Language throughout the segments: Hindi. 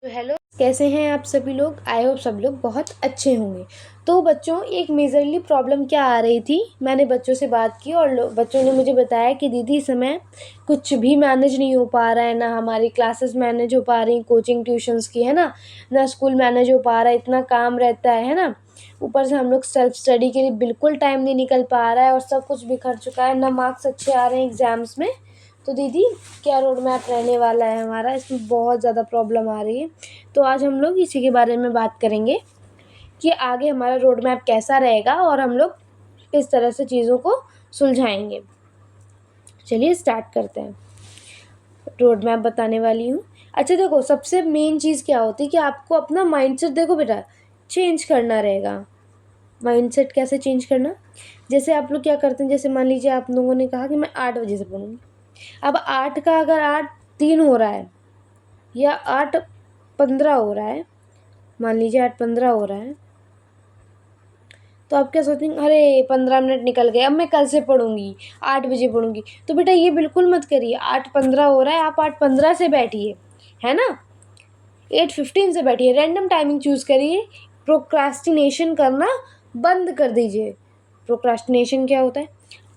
तो हेलो, कैसे हैं आप सभी लोग। आई होप सब लोग बहुत अच्छे होंगे। तो बच्चों, एक मेजरली प्रॉब्लम क्या आ रही थी, मैंने बच्चों से बात की और बच्चों ने मुझे बताया कि दीदी इस समय कुछ भी मैनेज नहीं हो पा रहा है, ना हमारी क्लासेस मैनेज हो पा रही, कोचिंग ट्यूशन्स की, है ना स्कूल मैनेज हो पा रहा है, इतना काम रहता है ना। ऊपर से हम लोग सेल्फ स्टडी के लिए बिल्कुल टाइम नहीं निकल पा रहा है और सब कुछ बिखर चुका है, ना मार्क्स अच्छे आ रहे हैं एग्ज़ाम्स में। तो दीदी, क्या रोड मैप रहने वाला है हमारा, इसमें बहुत ज़्यादा प्रॉब्लम आ रही है। तो आज हम लोग इसी के बारे में बात करेंगे कि आगे हमारा रोड मैप कैसा रहेगा और हम लोग किस तरह से चीज़ों को सुलझाएंगे। चलिए स्टार्ट करते हैं। रोड मैप बताने वाली हूँ। अच्छा देखो, सबसे मेन चीज़ क्या होती है कि आपको अपना माइंडसेट, देखो बेटा, चेंज करना रहेगा। माइंडसेट कैसे चेंज करना, जैसे आप लोग क्या करते हैं, जैसे मान लीजिए आप लोगों ने कहा कि मैं 8 बजे से पढ़ूँगी। अब 8 का अगर 8:03 हो रहा है या 8:15 हो रहा है, मान लीजिए 8:15 हो रहा है, तो आप क्या सोचेंगे, अरे 15 मिनट निकल गए, अब मैं कल से पढ़ूंगी, 8 बजे पढ़ूंगी। तो बेटा ये बिल्कुल मत करिए। 8:15 हो रहा है, आप 8:15 से बैठिए, है ना। 8:15 से बैठिए, रैंडम टाइमिंग चूज़ करिए। प्रोक्रास्टिनेशन करना बंद कर दीजिए। प्रोक्रास्टिनेशन क्या होता है,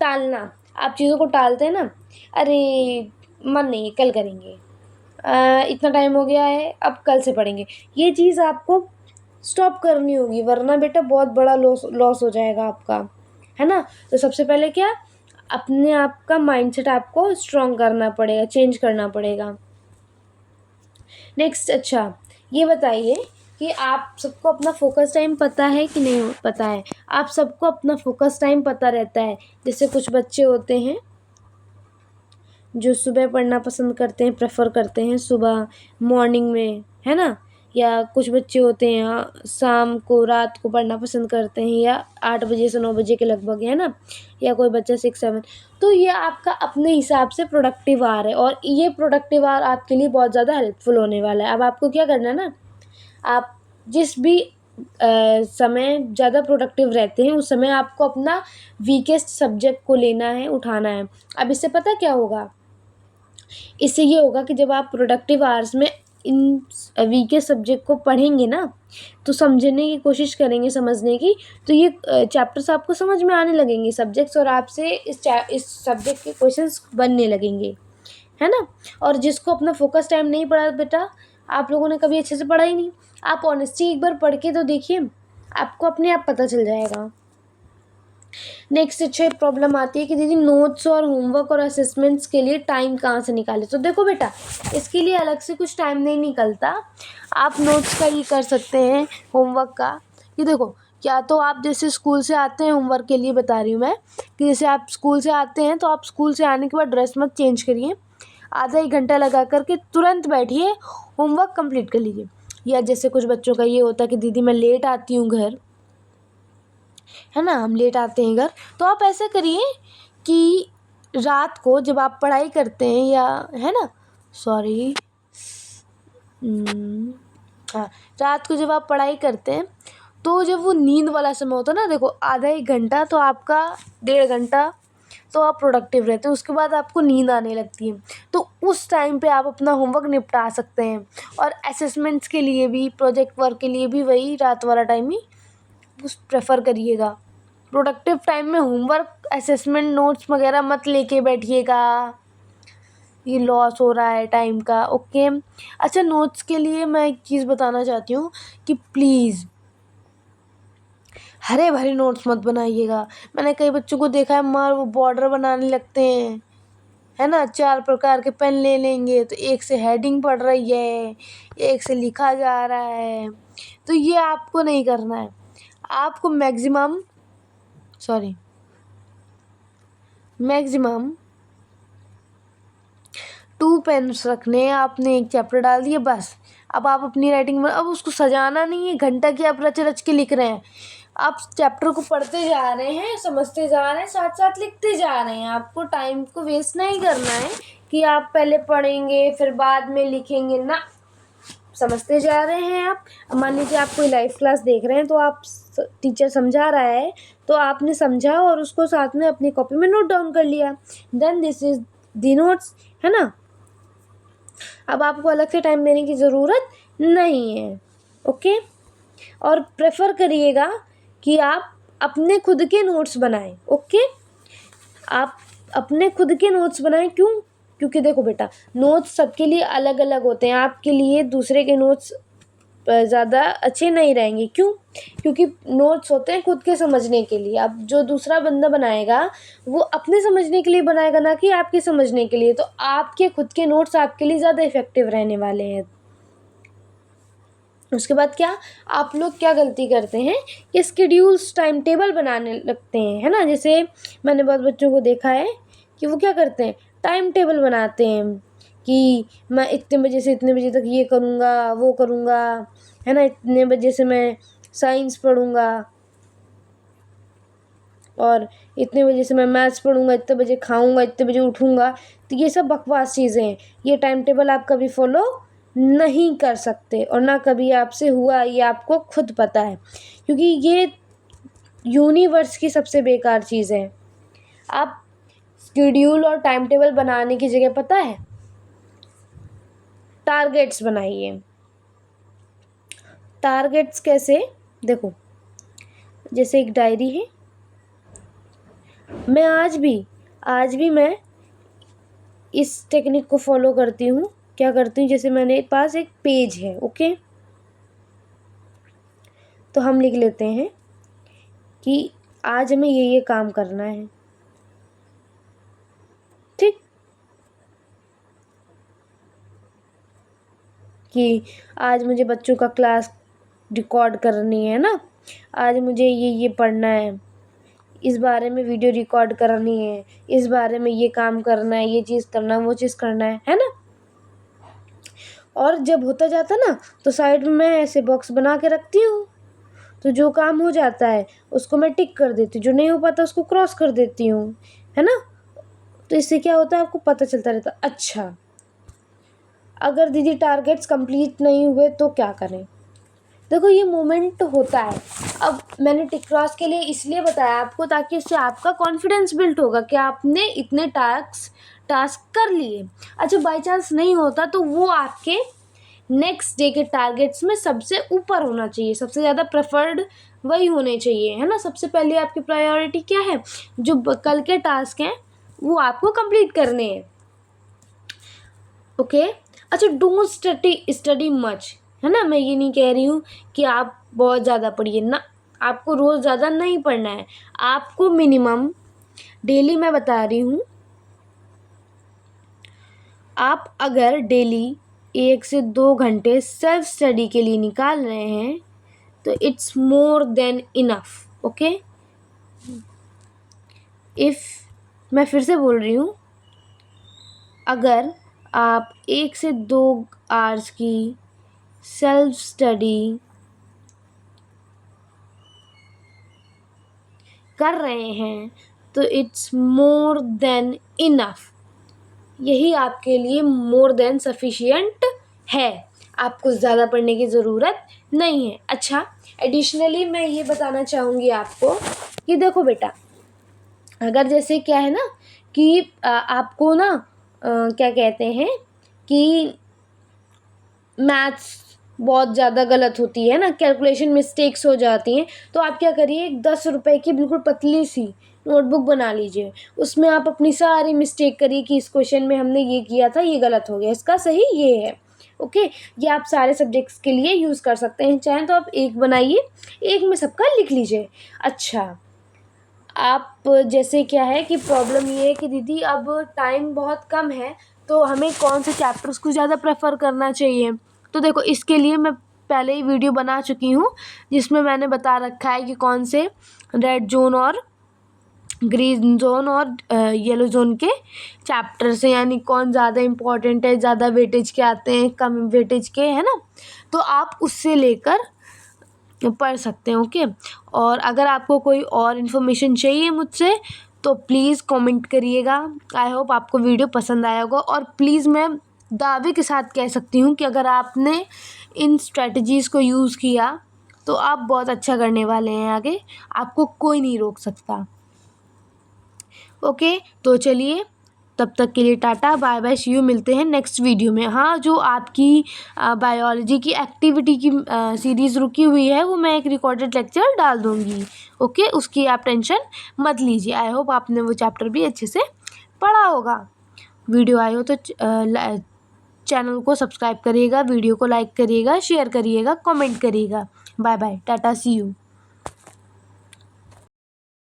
टालना। आप चीज़ों को टालते हैं ना, अरे मन नहीं है, कल करेंगे, इतना टाइम हो गया है, अब कल से पढ़ेंगे। ये चीज़ आपको स्टॉप करनी होगी, वरना बेटा बहुत बड़ा लॉस लॉस हो जाएगा आपका, है ना। तो सबसे पहले क्या, अपने आप का माइंडसेट आपको स्ट्रॉन्ग करना पड़ेगा, चेंज करना पड़ेगा। नेक्स्ट, अच्छा ये बताइए कि आप सबको अपना फोकस टाइम पता है कि नहीं पता है। आप सबको अपना फोकस टाइम पता रहता है। जैसे कुछ बच्चे होते हैं जो सुबह पढ़ना पसंद करते हैं, प्रेफर करते हैं सुबह मॉर्निंग में, है ना। या कुछ बच्चे होते हैं शाम को, रात को पढ़ना पसंद करते हैं, या 8 बजे से 9 बजे के लगभग, है ना। या कोई बच्चा 6-7। तो ये आपका अपने हिसाब से प्रोडक्टिव आवर है और ये प्रोडक्टिव आवर आपके लिए बहुत ज़्यादा हेल्पफुल होने वाला है। अब आपको क्या करना है ना, आप जिस भी समय ज़्यादा प्रोडक्टिव रहते हैं उस समय आपको अपना वीकेस्ट सब्जेक्ट को लेना है, उठाना है। अब इससे पता क्या होगा, इससे ये होगा कि जब आप प्रोडक्टिव आवर्स में इन वीकेस्ट सब्जेक्ट को पढ़ेंगे ना, तो समझने की कोशिश करेंगे, समझने की, तो ये चैप्टर्स आपको समझ में आने लगेंगे सब्जेक्ट्स, और आपसे इस सब्जेक्ट के क्वेश्चंस बनने लगेंगे, है ना। और जिसको अपना फोकस टाइम नहीं पड़ा बेटा, आप लोगों ने कभी अच्छे से पढ़ा ही नहीं। आप ऑनेस्टी एक बार पढ़ के तो देखिए, आपको अपने आप पता चल जाएगा। नेक्स्ट, अच्छा प्रॉब्लम आती है कि दीदी नोट्स और होमवर्क और असेसमेंट्स के लिए टाइम कहाँ से निकालें। तो देखो बेटा, इसके लिए अलग से कुछ टाइम नहीं निकलता। आप नोट्स का ही कर सकते हैं, होमवर्क का। ये देखो, क्या तो आप जैसे स्कूल से आते हैं, होमवर्क के लिए बता रही हूँ मैं, कि जैसे आप स्कूल से आते हैं तो आप स्कूल से आने के बाद ड्रेस मत चेंज करिए, आधा 1 घंटा लगा करके तुरंत बैठिए, होमवर्क कंप्लीट कर लीजिए। या जैसे कुछ बच्चों का ये होता है कि दीदी मैं लेट आती हूँ घर, है ना, हम लेट आते हैं घर, तो आप ऐसा करिए कि रात को जब आप पढ़ाई करते हैं, या है ना, सॉरी, हाँ, रात को जब आप पढ़ाई करते हैं तो जब वो नींद वाला समय होता है ना, देखो आधा 1 घंटा तो आपका, 1.5 घंटा तो आप प्रोडक्टिव रहते हैं, उसके बाद आपको नींद आने लगती है। तो उस टाइम पे आप अपना होमवर्क निपटा सकते हैं। और असेसमेंट्स के लिए भी, प्रोजेक्ट वर्क के लिए भी वही रात वाला टाइम ही उस प्रेफर करिएगा। प्रोडक्टिव टाइम में होमवर्क, असेसमेंट, नोट्स वगैरह मत लेके बैठिएगा, ये लॉस हो रहा है टाइम का। ओके। अच्छा, नोट्स के लिए मैं एक चीज़ बताना चाहती हूँ कि प्लीज़ हरे भरे नोट्स मत बनाइएगा। मैंने कई बच्चों को देखा है, मार वो बॉर्डर बनाने लगते हैं, है ना, 4 प्रकार के पेन ले लेंगे तो एक से हेडिंग पड़ रही है, एक से लिखा जा रहा है। तो ये आपको नहीं करना है। आपको मैक्सिमम 2 पेन्स रखने हैं। आपने एक चैप्टर डाल दिया, बस। अब आप अपनी राइटिंग में, अब उसको सजाना नहीं है, घंटा की आप रच रच के लिख रहे हैं। आप चैप्टर को पढ़ते जा रहे हैं, समझते जा रहे हैं, साथ साथ लिखते जा रहे हैं। आपको टाइम को वेस्ट नहीं करना है कि आप पहले पढ़ेंगे फिर बाद में लिखेंगे ना, समझते जा रहे हैं आप। अब मान लीजिए आप कोई लाइव क्लास देख रहे हैं, तो आप टीचर समझा रहा है तो आपने समझा और उसको साथ में अपनी कॉपी में नोट डाउन कर लिया, then this is the notes, है ना। अब आपको अलग से टाइम देने की ज़रूरत नहीं है। ओके, और प्रेफर करिएगा कि आप अपने खुद के नोट्स बनाएं। ओके, आप अपने खुद के नोट्स बनाएं। क्यों? क्योंकि देखो बेटा, नोट्स सबके लिए अलग अलग होते हैं। आपके लिए दूसरे के नोट्स ज़्यादा अच्छे नहीं रहेंगे। क्यों? क्योंकि नोट्स होते हैं खुद के समझने के लिए। अब जो दूसरा बंदा बनाएगा वो अपने समझने के लिए बनाएगा, ना कि आपके समझने के लिए। तो आपके खुद के नोट्स आपके लिए ज़्यादा इफेक्टिव रहने वाले हैं। उसके बाद क्या आप लोग क्या गलती करते हैं कि स्केड्यूल्स टाइम टेबल बनाने लगते हैं, है ना। जैसे मैंने बहुत बच्चों को देखा है कि वो क्या करते हैं, टाइम टेबल बनाते हैं कि मैं इतने बजे से इतने बजे तक ये करूँगा, वो करूँगा, है ना। इतने बजे से मैं साइंस पढ़ूँगा और इतने बजे से मैं मैथ्स पढ़ूँगा, इतने बजे खाऊँगा, इतने बजे उठूँगा। तो ये सब बकवास चीज़ें हैं। ये टाइम टेबल आप कभी फॉलो नहीं कर सकते और ना कभी आपसे हुआ, ये आपको खुद पता है। क्योंकि ये यूनिवर्स की सबसे बेकार चीज़ है। आप शेड्यूल और टाइम टेबल बनाने की जगह पता है टारगेट्स बनाइए। टारगेट्स कैसे? देखो, जैसे एक डायरी है, मैं आज भी मैं इस टेक्निक को फॉलो करती हूँ। क्या करती हूँ, जैसे मेरे पास एक पेज है, ओके, तो हम लिख लेते हैं कि आज हमें ये काम करना है। ठीक, कि आज मुझे बच्चों का क्लास रिकॉर्ड करनी है ना, आज मुझे ये पढ़ना है, इस बारे में वीडियो रिकॉर्ड करनी है, इस बारे में ये काम करना है, ये चीज़ करना है, वो चीज़ करना है ना। और जब होता जाता ना तो साइड में मैं ऐसे बॉक्स बना के रखती हूँ। तो जो काम हो जाता है उसको मैं टिक कर देती हूँ, जो नहीं हो पाता उसको क्रॉस कर देती हूँ, है ना। तो इससे क्या होता है, आपको पता चलता रहता। अच्छा, अगर दीदी टारगेट्स कंप्लीट नहीं हुए तो क्या करें? देखो, ये मोमेंट होता है। अब मैंने टिक क्रॉस के लिए इसलिए बताया आपको ताकि इससे आपका कॉन्फिडेंस बिल्ड होगा कि आपने इतने टास्क कर लिए। अच्छा, बाय चांस नहीं होता तो वो आपके नेक्स्ट डे के टारगेट्स में सबसे ऊपर होना चाहिए, सबसे ज़्यादा प्रेफर्ड वही होने चाहिए, है ना। सबसे पहले आपकी प्रायोरिटी क्या है, जो कल के टास्क हैं वो आपको कंप्लीट करने हैं। ओके, अच्छा, डोंट स्टडी मच, है ना। मैं ये नहीं कह रही हूँ कि आप बहुत ज़्यादा पढ़िए ना, आपको रोज़ ज़्यादा नहीं पढ़ना है। आपको मिनिमम डेली, मैं बता रही हूँ, आप अगर डेली 1 से 2 घंटे सेल्फ स्टडी के लिए निकाल रहे हैं तो it's more than enough. Okay, मैं फिर से बोल रही हूँ, अगर आप 1 से 2 आवर्स की सेल्फ स्टडी कर रहे हैं तो इट्स मोर देन इनफ। यही आपके लिए मोर देन सफिशिएंट है। आपको ज़्यादा पढ़ने की ज़रूरत नहीं है। अच्छा, एडिशनली मैं ये बताना चाहूँगी आपको कि देखो बेटा, अगर जैसे क्या है ना कि आपको ना क्या कहते हैं कि मैथ्स बहुत ज़्यादा गलत होती है ना, कैलकुलेशन मिस्टेक्स हो जाती हैं, तो आप क्या करिए, 10 रुपए की बिल्कुल पतली सी नोटबुक बना लीजिए। उसमें आप अपनी सारी मिस्टेक करिए कि इस क्वेश्चन में हमने ये किया था, ये गलत हो गया, इसका सही ये है। ओके, ये आप सारे सब्जेक्ट्स के लिए यूज़ कर सकते हैं। चाहें तो आप एक बनाइए, एक में सबका लिख लीजिए। अच्छा, आप जैसे क्या है कि प्रॉब्लम ये है कि दीदी अब टाइम बहुत कम है, तो हमें कौन से चैप्टर्स को ज़्यादा प्रेफर करना चाहिए। तो देखो, इसके लिए मैं पहले ही वीडियो बना चुकी हूँ जिसमें मैंने बता रखा है कि कौन से रेड जोन और ग्रीन जोन और येलो जोन के चैप्टर्स हैं, यानी कौन ज़्यादा इम्पॉर्टेंट है, ज़्यादा वेटेज के आते हैं, कम वेटेज के, है ना। तो आप उससे लेकर पढ़ सकते हैं। ओके, और अगर आपको कोई और इन्फॉर्मेशन चाहिए मुझसे तो प्लीज़ कमेंट करिएगा। आई होप आपको वीडियो पसंद आया होगा। और प्लीज़, मैं दावे के साथ कह सकती हूँ कि अगर आपने इन स्ट्रेटजीज़ को यूज़ किया तो आप बहुत अच्छा करने वाले हैं। आगे आपको कोई नहीं रोक सकता। ओके, तो चलिए, तब तक के लिए टाटा बाय बाय, सी यू, मिलते हैं नेक्स्ट वीडियो में। हाँ, जो आपकी बायोलॉजी की एक्टिविटी की सीरीज़ रुकी हुई है वो मैं एक रिकॉर्डेड लेक्चर डाल दूँगी। ओके, उसकी आप टेंशन मत लीजिए। आई होप आपने वो चैप्टर भी अच्छे से पढ़ा होगा। वीडियो आए हो तो चैनल को सब्सक्राइब करिएगा, वीडियो को लाइक करिएगा, शेयर करिएगा, कमेंट करिएगा। बाय बाय, टाटा, सी यू।